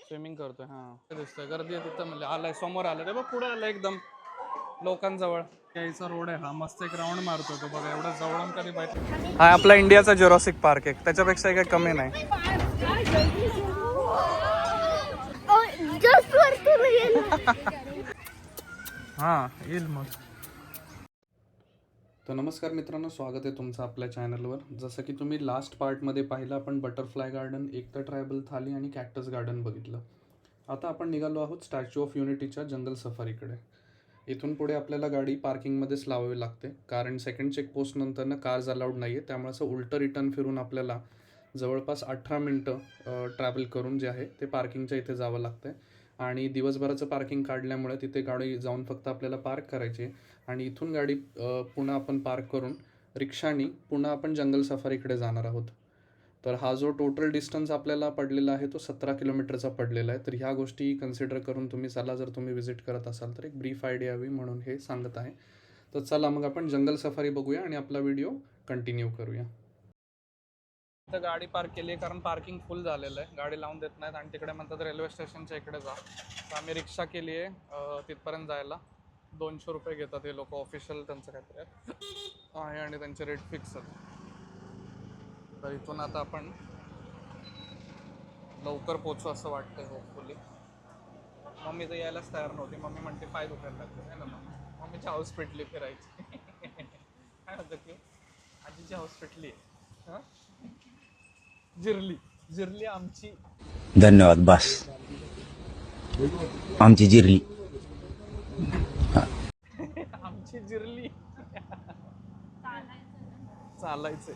Swimming करतोय. हा दिसतोय गर्दी आहे तिथं, म्हणजे आलाय समोर आलं ते बघ, पुढे आलं एकदम लोकांजवळ. यायचा रोड आहे हा, मस्त एक राऊंड मारतो तो बघा, एवढं जवळून कधी पाहिजे. हा आपला इंडियाचा जुरासिक पार्क आहे, त्याच्यापेक्षा काही कमी नाही. हा येईल मग. तर नमस्कार मित्रांनो, स्वागत आहे तुमचं आपल्या चॅनलवर. जसं की तुम्ही लास्ट पार्टमध्ये पाहिलं, आपण बटरफ्लाय गार्डन, एकता ट्रायबल थाली आणि कॅक्टस गार्डन बघितलं. आता आपण निघालो आहोत स्टॅच्यू ऑफ युनिटीच्या जंगल सफारीकडे. इथून पुढे आपल्याला गाडी पार्किंगमध्येच लावावी लागते, कारण सेकंड चेकपोस्ट नंतरनं कार्स अलाउड नाही आहे. त्यामुळे असं उलटं रिटर्न फिरून आपल्याला जवळपास 18 मिनटं ट्रॅव्हल करून जे आहे ते पार्किंगच्या इथे जावं लागतं आहे. आणि दिवसभराचं पार्किंग काढल्यामुळे तिथे गाडी जाऊन फक्त आपल्याला पार्क करायची आहे. आणि इथून गाडी पुन्हा आपण पार्क करून रिक्षानी पुन्हा आपण जंगल सफारीकडे जाणार आहोत. तर हा जो टोटल डिस्टन्स आपल्याला पडलेला आहे तो 17 किलोमीटरचा पडलेला आहे. तर ह्या गोष्टी कन्सिडर करून तुम्ही चला, जर तुम्ही व्हिजिट करत असाल तर एक ब्रीफ आयडिया यावी म्हणून हे सांगत आहे. तर चला मग आपण जंगल सफारी बघूया आणि आपला व्हिडिओ कंटिन्यू करूया. इथं गाडी पार्क केली आहे कारण पार्किंग फुल झालेलं आहे, गाडी लावून देत नाहीत. आणि तिकडे म्हणतात रेल्वे स्टेशनच्या इकडे जा. तर आम्ही रिक्षा केली आहे तिथपर्यंत जायला. 200 रुपये घेतात हे लोक, ऑफिशियल त्यांचं काहीतरी आहे आणि त्यांचे रेट फिक्स आहेत. तर इथून आता आपण लवकर पोचू असं वाटतंय होपफुली. मम्मी तर यायलाच तयार नव्हती. मम्मी म्हणते पाय दुखायला लागते आहे ना. मम्मीची हाऊस पेटली फिरायची. काय होतं की आजीची हाऊस पेटली आहे. हां जिरली आमची. धन्यवाद. बस आमची जिरली. आमची जिरली. चालायचंय.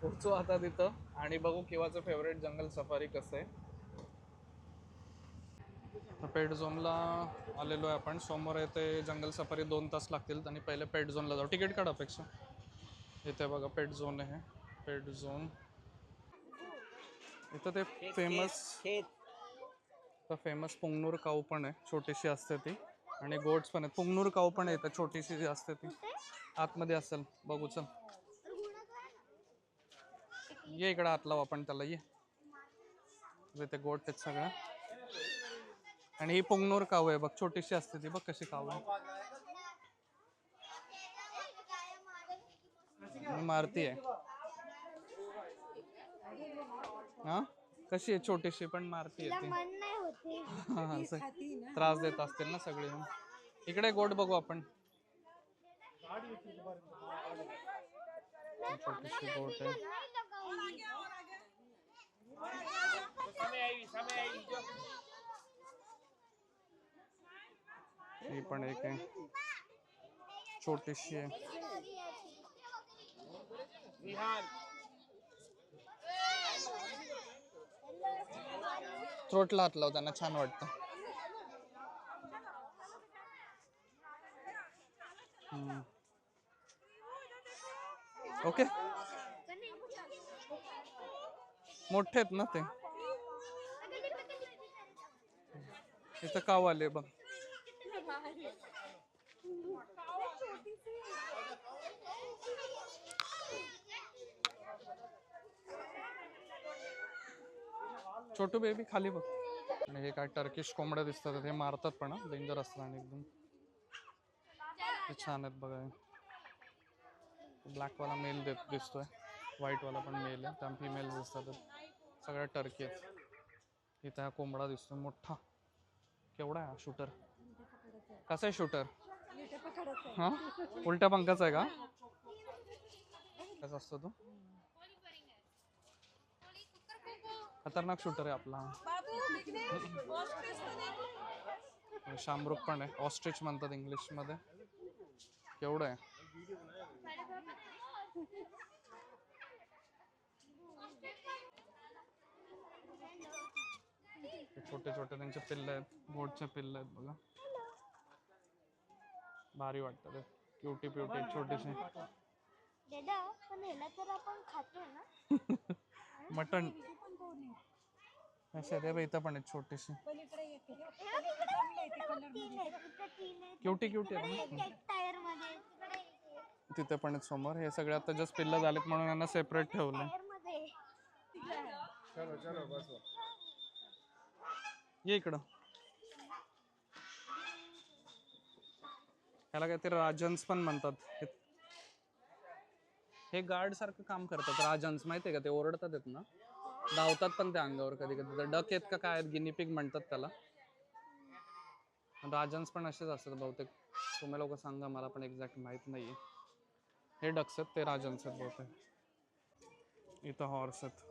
पोचू आता तिथं आणि बघू केव्हाचं फेवरेट जंगल सफारी कसं आहे. पेट झोनला आलेलो आहे आपण. समोर येते जंगल सफारी, 2 तास लागतील. आणि पहिले पेट झोनला जाऊ. तिकीट काढ अपेक्षा. इथे बघा पेट झोन आहे. पेट झोन इथं ते फेमस पुंगनूर काऊ पण आहे, छोटीशी असते ती. आणि गोट्स पण आहेत. पुंगनूर काऊ पण आहे छोटीशी जी असते ती आतमध्ये असेल. बघू चल, ये इकडे आत लावू आपण त्याला. ये ते गोट आहेत सगळ्या. आणि ही पुंगनूर काऊ आहे बघ, छोटीशी असते ती. बघ कशी काऊ आहे, मारती आहे. हा कशी आहे, छोटीशी पण मारती आहे ती. त्रास देत असतील ना सगळे. इकडे गोट बघू आपण. छोटीशी गोट आहे. ही पण एक आहे, छोटीशी आहे. थ्रोटला हात लाव, त्यांना छान वाटतं. ओके, मोठे आहेत ना ते. इथं काव आले बघ. छोटू बेबी खाली बघ. आणि हे काय टर्किश कोंबड्या दिसतात, हे मारतात पण डेंजर असतात. आणि एकदम छान आहेत बघा. ब्लॅकवाला मेल दिसतोय, व्हाईटवाला पण मेल आहे, त्या फिमेल दिसतात. सगळ्या टर्की आहेत. इथं हा कोंबडा दिसतोय मोठा. केवढा आहे हा शूटर? कसा आहे शूटर? हा उलट्या पंखाचा आहे का? कसा असतो तो? खतरनाक शूटर आहे आपला. शामरुख पण आहे, ऑस्ट्रिच म्हणतात इंग्लिश मध्ये. केवढं आहे? छोटे छोटे त्यांचे पिल्ल आहेत, गोटचे पिल्ल आहेत बघा. भारी वाटतं ते. क्यूटी प्यूटी छोटीशी. मटण इथं पण आहेत छोटीशी. क्यूटी क्यूटी आहे. तिथे पण आहेत समोर. हे सगळे आता जस्ट पिल्ल झालेत म्हणून यांना सेपरेट ठेवलंय. चलो चलो बस ये इकडं. ह्याला काहीतरी राजन्स पण म्हणतात. हे गार्ड सारखं काम करतात राजन्स, माहिती आहे का? ते ओरडतात आहेत ना, धावतात पण त्या अंगावर कधी कधी. डक आहेत का काय आहेत, गिनीपिग म्हणतात त्याला. राजन्स पण असेच असतात बहुतेक. तुम्ही लोक सांगा, मला पण एक्झॅक्ट माहित नाहीये. हे डक्स आहेत, ते राजन्स आहेत बहुतेक. इथं हॉर्स आहेत.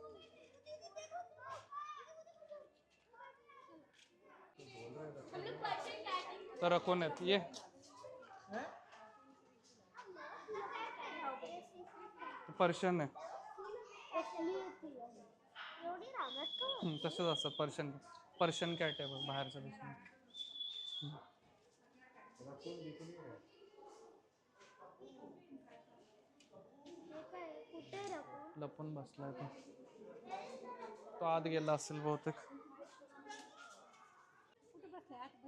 तर रखून आहेत ये. पर्शियन आहे. तसेच असतात पर्शियन. पर्शियन कॅट आहे बघ बाहेरच्या दिसून. लपून बसलाय तो आत गेला असेल बहुतेक.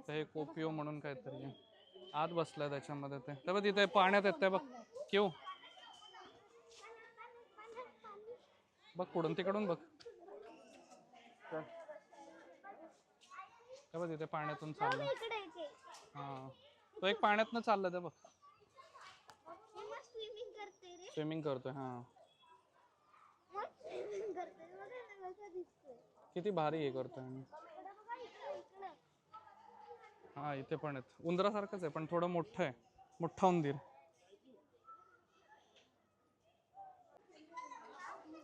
हे कोपिओ म्हणून काहीतरी आहे. आत बसलाय त्याच्यामध्ये. ते बघ तिथे पाण्यात येत बघ. क्यों बघ पुढून तिकडून बघ. ते बघ तिथे पाण्यातून चाललं. हा तो एक पाण्यातनं चाललं ते बघ. स्विमिंग करतोय. हा किती भारी हे करतोय. हा इथे पण आहेत. उंदरासारखंच आहे पण थोडं मोठं आहे. मोठा उंदीर.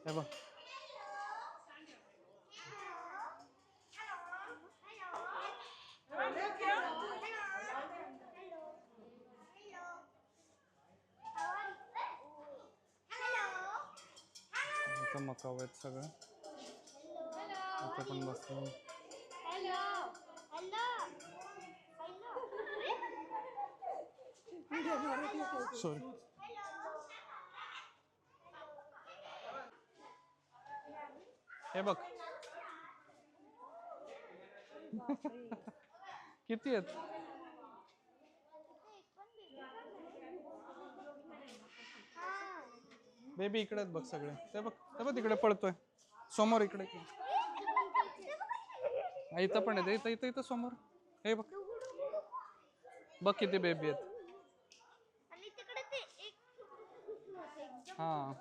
हे बघ. इथं मकाव आहेत सगळं. इथे पण बसलो. सॉरी. हे बघ किती आहेत. बेबी इकडे आहेत बघ सगळे. ते बघ ते बघ तिकडे पळतोय समोर. इकडे इथं पण आहे. इथं इथं इथं समोर. हे बघ बघ किती बेबी आहेत. हा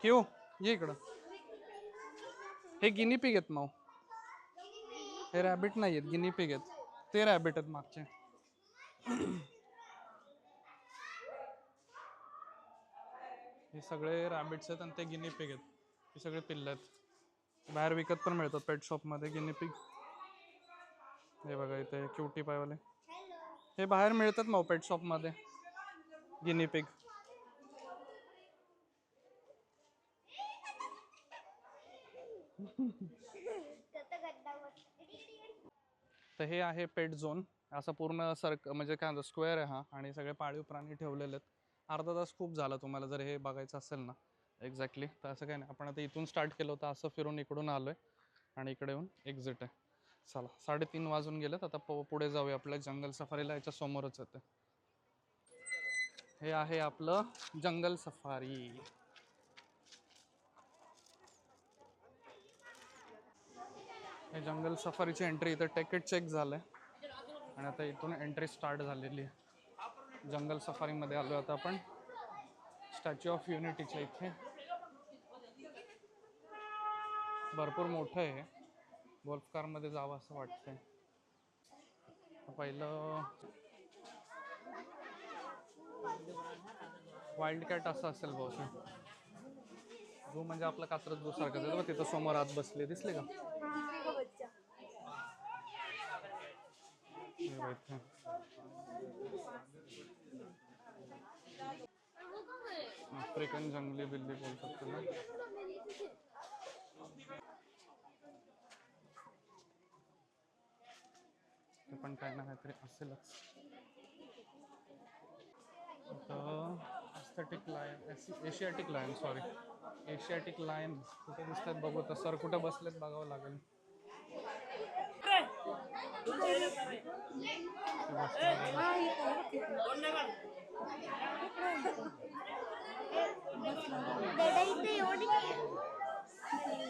क्यों ये इकडं. हे गिनी पिग आहेत माऊ. हे रॅबिट नाही आहेत, गिनी पिग आहेत. ते रॅबिट आहेत मागचे. हे सगळे रॅबिट्स आहेत आणि ते गिनी पिग आहेत. हे सगळे पिल्ल आहेत. बाहेर विकत पण मिळतात पेट शॉप मध्ये गिनी पिग. हे बघा इथे क्युटी पायवाले. हे बाहेर मिळतात मग पेट शॉप मध्ये गिनी पिग. तर हे आहे पेट झोन. असं पूर्ण म्हणजे काय म्हणतात स्क्वेअर आहे हा. आणि सगळे पाळीव प्राणी ठेवलेले आहेत. अर्धा तास खूप झाला तुम्हाला जर हे बघायचं असेल ना एक्झॅक्टली. तर असं काही नाही, आपण आता इथून स्टार्ट केलं होतं, असं फिरून इकडून आलोय आणि इकडे येऊन एक्झिट आहे. चला 3:30 वाजून गेलेत. आता पुढे जाऊया आपल्या जंगल सफारीला. याच्या समोरच येते. हे आहे आपलं जंगल सफारी. हे जंगल सफारीची एंट्री. इथं तिकीट चेक झालंय आणि आता इथून एंट्री स्टार्ट झालेली आहे. जंगल सफारीमध्ये आलो आता आपण. स्टॅच्यू ऑफ युनिटीच्या इथे. भरपूर मोठं आहे. गोल्फ कारमध्ये जावं असं वाटतंय. पहिलं वाईल्ड कॅट असं असेल बहुतेक. झू म्हणजे आपला कात्रज झू सारखं आहे. तिथं समोर आत बसले दिसले का? आफ्रिकन जंगली बिल्ली बोलतात त्याला. ते पण काय ना काहीतरी असेलच. Asiatic lion sorry Asiatic lion कुठे दिसतात बघू तर सर कुठे बसलेत बघावं लागेल.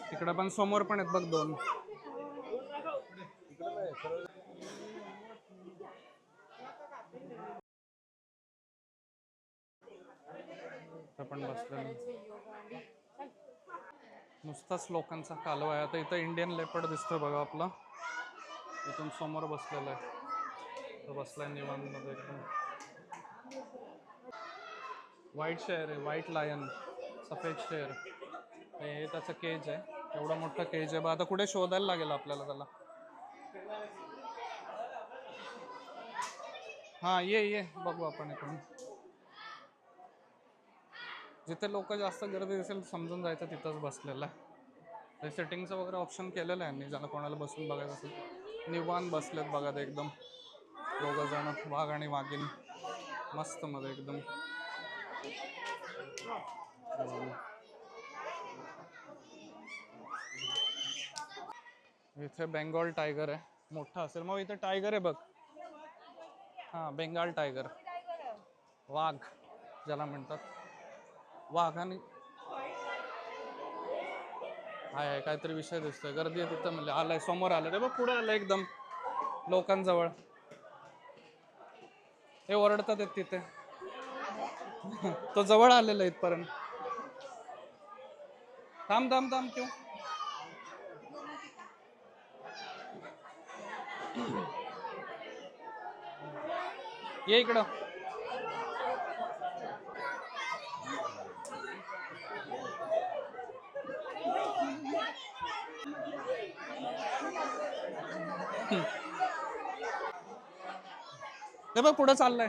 तिकडे पण समोर पण आहेत बघ दोन. पण बसलेलं नुसताच लोकांचा कालवा आहे. आता इथं इंडियन लेपर्ड दिसतोय बघा आपला. इथून समोर बसलेला आहे तो बसलाय निवांतमध्ये एकदम. व्हाईट शेअर आहे व्हाईट लायन सफेद शेअर हे त्याचं केज आहे. एवढं मोठं केज आहे. आता कुठे शोधायला लागेल आपल्याला त्याला. हा ये बघू आपण इकडून. जिथे लोक जास्त गर्दी दिसेल समजून जायचं तिथंच बसलेलं आहे. सेटिंगचं वगैरे ऑप्शन केलेलं आहे यांनी ज्याला कोणाला बसून बघायचं असेल. निवांत बसलेत बघा ते एकदम दोघं जण वाघ आणि वाघीण मस्त मध्ये एकदम. इथे बेंगॉल टायगर आहे मोठा असेल मग इथे टायगर आहे बघ. हा बेंगाल टायगर वाघ ज्याला म्हणतात. वाघ आणि हाय काहीतरी विषय दिसतोय. गर्दी आहे तिथं म्हणजे आलाय समोर आलं रे बघ पुढे आलं एकदम लोकांजवळ. हे ओरडतात आहेत तिथे. तो जवळ आलेला इथपर्यंत. थांब थांब थांब क्यों. ये इकडं. हे बघ पुढे चाललंय.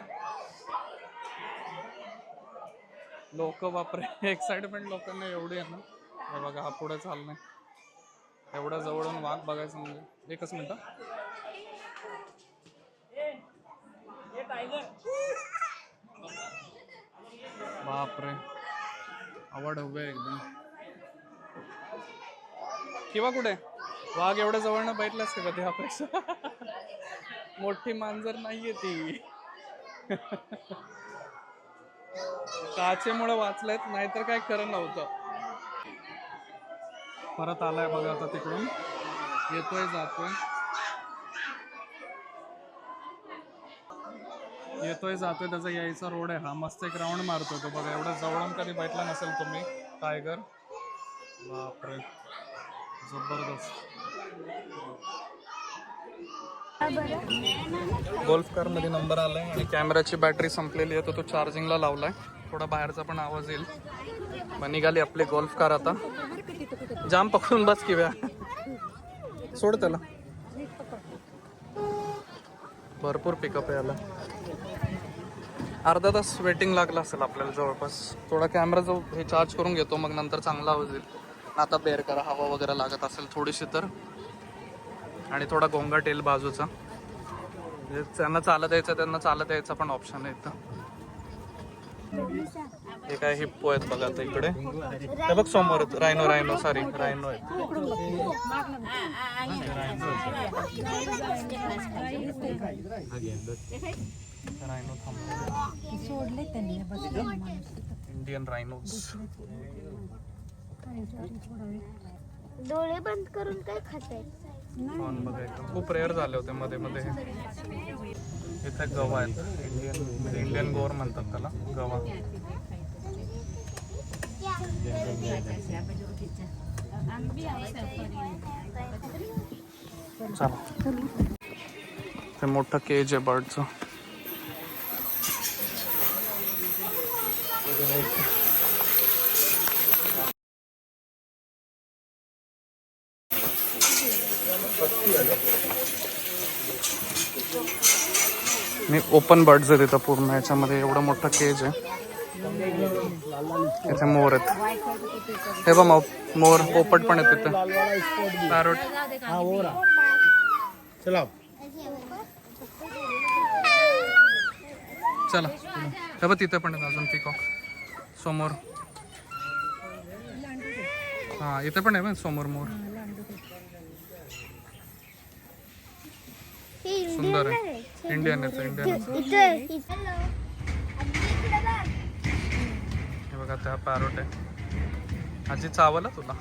लोक बापरे एक्साइटमेंट लोकांना एवढी आहे ना. हे बघा हा पुढे चाललाय. एवढ्या जवळून वाघ बघायचं म्हणजे. एकच मिनिट. बापरे आवड हवे एकदम. किंवा कुठे वाघ एवढ्या जवळनं बैठलास का कधी अपेक्षा. मोठी मांजर नाहीये ती. काचेमुळे वाचलेत नाहीतर काय खरं नव्हतं. परत आलाय बघा आता तिकडून येतोय जातोय. येतोय जातोय त्याचा यायचा रोड आहे हा. मस्त एक राऊंड मारतोय तो बघा. एवढं जवळून कधी बैठला नसेल तुम्ही टायगर. बापरे जबरदस्त. गोल्फ कार मध्ये नंबर आलाय आणि कॅमेराची बॅटरी संपलेली आहे तर तो चार्जिंगला लावलाय. थोडा बाहेरचा पण आवाज येईल. मग निघाली आपली गोल्फ कार आता. जाम पकडून बस किंवा सोड त्याला. भरपूर पिकअप आहे याला. अर्धा तास वेटिंग लागला असेल आपल्याला जवळपास. थोडा कॅमेराचं हे चार्ज करून घेतो मग नंतर चांगला आवाज येईल. आता बेर करा हवा वगैरे लागत असेल थोडीशी तर. आणि थोडा गोंगाट येईल बाजूचा. ज्यांना चालत यायचं त्यांना चालत यायचा पण ऑप्शन आहे इथं. हे काय हिप्पो आहेत बघा आता इकडे. हे बघ समोर रायनो सॉरी रायनो आहेत. रायनो थांबले इंडियन रायनोज. डोळे बंद करून काय खाताय. फोन बघायचं खूप रेअर झाले होते मध्ये मध्ये. इथे गवा आहेत. इंडियन गोर म्हणतात त्याला गवा. चला ते मोठं केज आहे बर्डचं. मी ओपन बर्ड्स आहे तिथं पूर्ण याच्यामध्ये. एवढं मोठं केज आहे. इथे मोर आहेत. हे बघ मोर पोपट पण आहेत तिथे. पॅरोट. चला चला हे बघ तिथे पण आहेत अजून पिकॉक. समोर. हा इथे पण आहे समोर मोर. सुंदर आहे. इंडियन आहे इंडियन. हे बघा त्या पॅरोट आहे. आजी चावला तुला.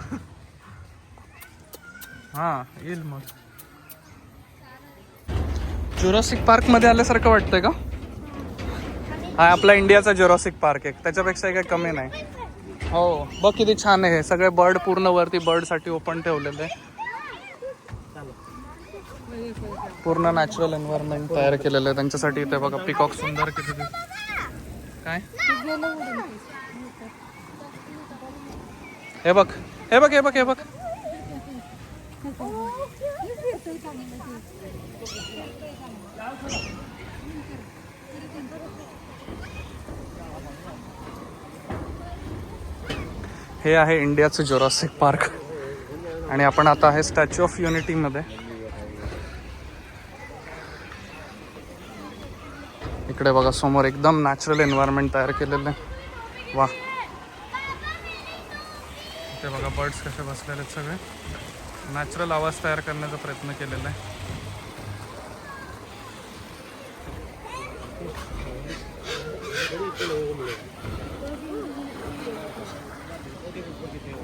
हा येईल मग. जुरासिक पार्क मध्ये आल्यासारखं वाटतंय का? हा आपला इंडियाचा जुरासिक पार्क आहे, त्याच्यापेक्षा काही कमी नाही. हो बघ किती छान आहे. सगळे बर्ड पूर्ण वरती बर्ड साठी ओपन ठेवलेले. पूर्ण नॅचरल एन्व्हायरमेंट तयार केलेलं आहे त्यांच्यासाठी. इथे बघा पिकॉक सुंदर किती. काय हे बघ हे बघ हे बघ हे बघ. हे आहे इंडियाचं जुरासिक पार्क आणि आपण आता आहे स्टॅच्यू ऑफ युनिटी मध्ये. इकडे बघा समोर एकदम नॅचरल एन्व्हायरमेंट तयार केलेलं आहे. वा. इथे बघा बर्ड्स कसे बसलेले आहेत. सगळे नॅचरल आवाज तयार करण्याचा प्रयत्न केलेला आहे.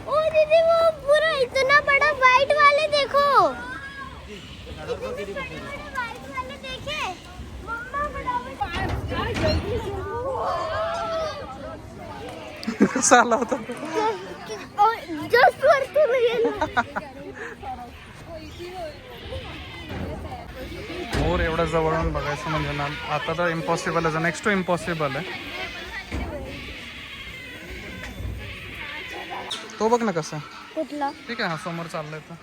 ओ दीदी वो पूरा इतना बड़ा वाइट वाले देखो. वाइट वाले देखे मम्मा बड़ा कसा आला होता जस्ट वरती गेला. मोर एवढं जवळून बघायचं म्हणजे ना आता तर इम्पॉसिबल आहे. नेक्स्ट टू इम्पॉसिबल आहे. तो बघ ना कसा. कुठला? ठीक आहे हा समोर चाललाय तर.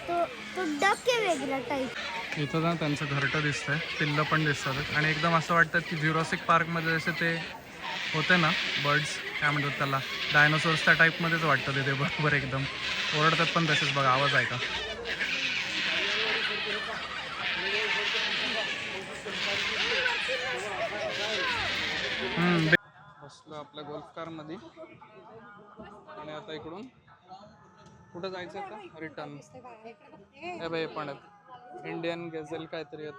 तो डक आहे वेगळा टाईप. इथं ना त्यांचं घरटं दिसतंय, पिल्लं पण दिसतात आणि एकदम असं वाटतं की ज्युरासिक पार्कमध्ये जसे ते होते ना बर्ड्स, काय म्हणतात त्याला, डायनोसॉर्स, त्या टाईपमध्येच वाटतं ते बरोबर एकदम. ओरडतात पण तसेच बघा, आवाज आहे का. बसलो आपल्या गोल्फ कारमध्ये आणि आता इकडून कुठं जायचं आता रिटर्न. हे बाई पण आहेत इंडियन गेझेल काहीतरी आहेत.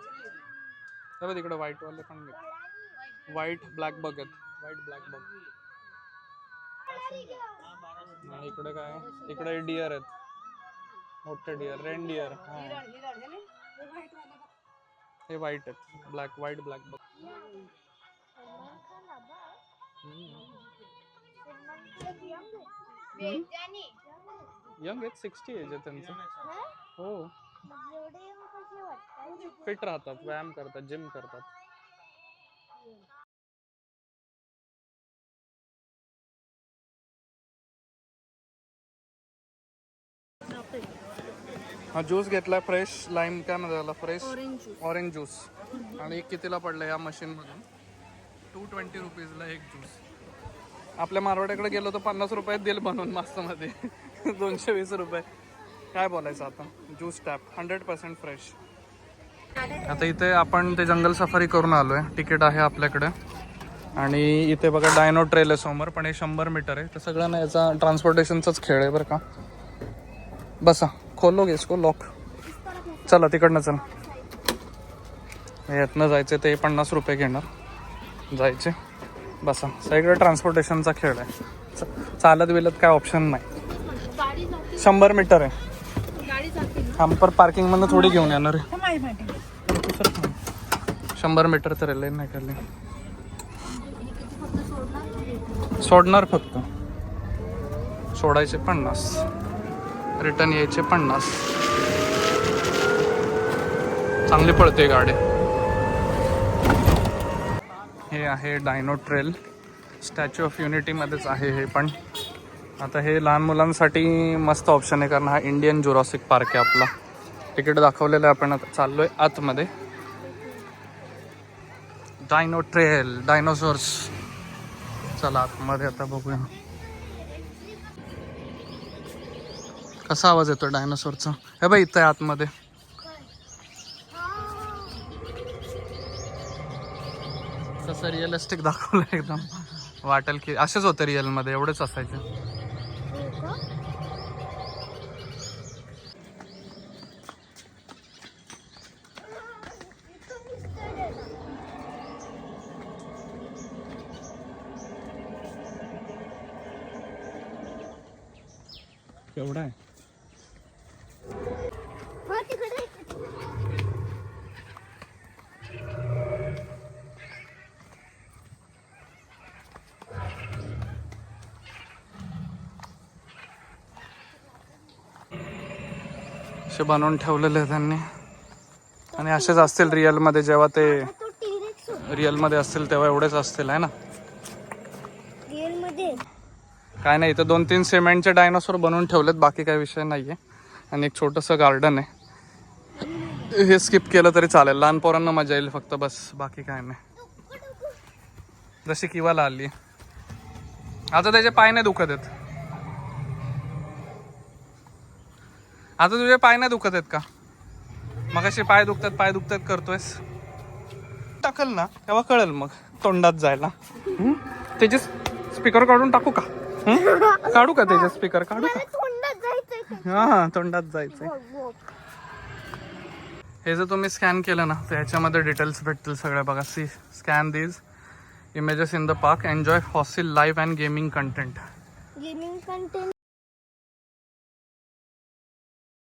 हे बघ तिकडे व्हाईटवाले पण आहेत. व्हाईट ब्लॅक बग आहेत. व्हाईट ब्लॅक बग. आणि इकडे काय, इकडे डिअर आहेत, मोठे डिअर, रेन डिअर. हे व्हाईट आहेत, ब्लॅक, व्हाईट ब्लॅक बग. यंग आहेत, 60 एज आहे त्यांचं. हो फिट राहतात, व्यायाम करतात, जिम करतात. हा ज्यूस घेतला फ्रेश लाईम, काय म्हणतात त्याला, फ्रेश ऑरेंज ज्यूस. आणि एक कितीला पडलं या मशीनमधून? 220 रुपीजला एक ज्यूस. आपल्या मारवाड्याकडे गेलो तर 50 रुपयात देईल बनवून मस्तमध्ये. 220 रुपये काय बोलायचं आता. Juice tap 100% fresh. आता इथे आपण ते जंगल सफारी करून आलो आहे. तिकीट आहे आपल्याकडे. आणि इथे बघा डायनो ट्रेल आहे समोर, पण हे 100 मीटर आहे. तर सगळ्यांना याचा ट्रान्सपोर्टेशनचाच खेळ आहे बरं का. बसा, खोलोगे इसको लॉक. चला तिकडनं चला. यातनं जायचं ते 50 रुपये घेणार जायचे. बसा, सगळं ट्रान्सपोर्टेशनचा खेळ आहे. चालत विलत काय ऑप्शन नाही. 100 मीटर आहे. हमपर पार्किंगमधनं थोडी घेऊन येणार आहे. 100 मीटर तर रेल्वे नाही केली. सोडणार फक्त, सोडायचे 50, रिटर्न यायचे 50. चांगली पळते गाडी. हे आहे डायनो ट्रेल, स्टॅच्यू ऑफ युनिटीमध्येच आहे हे पण. आता हे लहान मुलांसाठी मस्त ऑप्शन आहे, कारण हा इंडियन जुरासिक पार्क आहे आपला. तिकीट दाखवलेलं आहे आपण. आता चाललोय आतमध्ये. Dino trail, dinosaurs. चला आतमध्ये आता बघूया कसा आवाज येतो डायनोसॉरचा. हे बाई इथं आतमध्ये. कसं रिअलिस्टिक दाखवलं एकदम. वाटेल की असेच होते रिअल मध्ये, एवढेच असायचे. हो का? एवढा आहे. हा तिकडे. असे बनवून ठेवलेले आहे त्यांनी. आणि असेच असतील रिअल मध्ये, जेव्हा ते तो टी-रेक्स होता रिअल मध्ये असतील तेव्हा एवढेच असतील आहे ना. रिअल मध्ये. काय नाही, इथं 2-3 सिमेंटचे डायनोसॉर बनवून ठेवलेत, बाकी काही विषय नाहीये. आणि एक छोटंसं गार्डन आहे. हे स्किप केलं तरी चालेल, लहान पोरांना मजा येईल फक्त, बस बाकी काय नाही. जशी किवाला आली आता, त्याचे पाय नाही दुखत आहेत. आता तुझे पाय नाही दुखत आहेत का? मगाशी पाय दुखतात करतोयस. टाकल ना तेव्हा कळेल मग तोंडात जायला. त्याचे स्पीकर काढून टाकू का? काढू का त्याचे स्पीकर? काढू का? तोंडात जायचंय. हा, तोंडात जायचंय. हो. हे जर तुम्ही स्कॅन केलं ना तर ह्याच्यामध्ये डिटेल्स भेटतील सगळ्या. बघा, see scan these images in the park, enjoy fossil live and gaming content. Gaming content